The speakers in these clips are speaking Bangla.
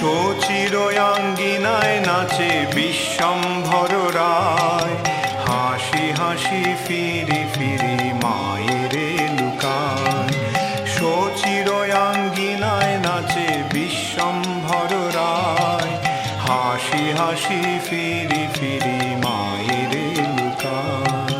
শচিরয়াঙ্গিনায় নাচে বিশ্বম্ভর রায়, হাসি হাসি ফিরি ফিরি মায়েরে লুকায়। শচিরয়াঙ্গিনায় নাচে বিশ্বম্ভর রায়, হাসি হাসি ফিরি ফিরি মায়েরে লুকায়।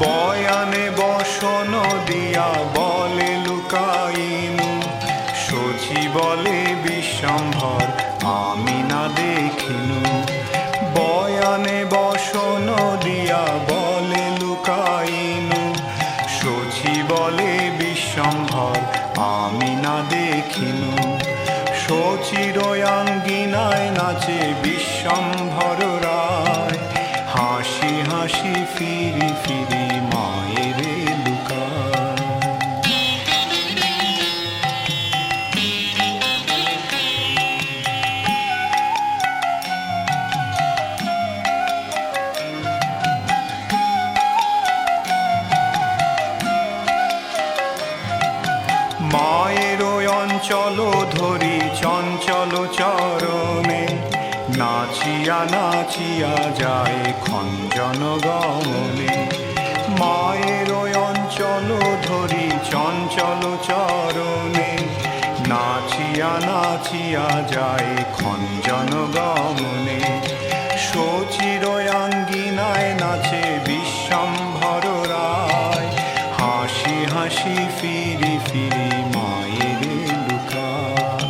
বয়ানে বসন দিয়া বলে লুকাইনু, শচী বলে বিশ্বম্ভর আমি না দেখিনু। বয়ানে বসন দিয়া বলে লুকাইনু, শচী বলে বিশ্বম্ভর আমি না দেখিনু। শচিরয়াঙ্গিনায় নাচে বিশ্বম্ভর রায়, হাসি হাসি ফিরি ফিরি মায়েরে লুকায়। মায়ের অঞ্চল ধরি চঞ্চল চরণে, নাচিয়া নাচিয়া যায় খঞ্জন গমনে। মায়ের অঞ্চল ধরি চঞ্চল চরণে, নাচিয়া নাচিয়া যায় খঞ্জন গমনে। শচিরয়াঙ্গিনায় নাচে বিশ্বম্ভর রায়, হাসি হাসি ফিরি ফিরি মায়েরে লুকায়।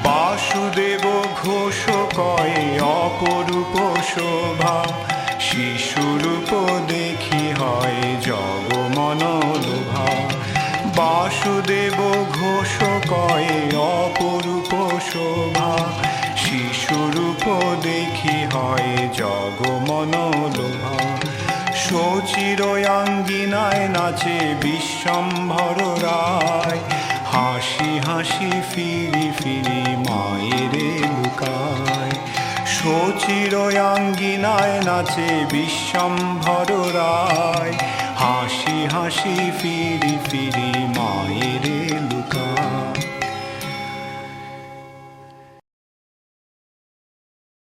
বাসুদেব ঘোষ কয়ে অপরূপ শোভা, শিশুরূপ দেখি হয় জগমন লোভা। বাসুদেব ঘোষ কয়ে অপরূপ শোভা, শিশুরূপ দেখি হয় জগমন লোভা। শচিরয়াঙ্গিনায় নাচে বিশ্বম্ভর রায়, হাসি হাসি ফিরি ফিরি মায়েরে লুকায়। শচিরয়াঙ্গিনায় নাচে বিশ্বম্ভর রায়, হাসি হাসি ফিরি ফিরি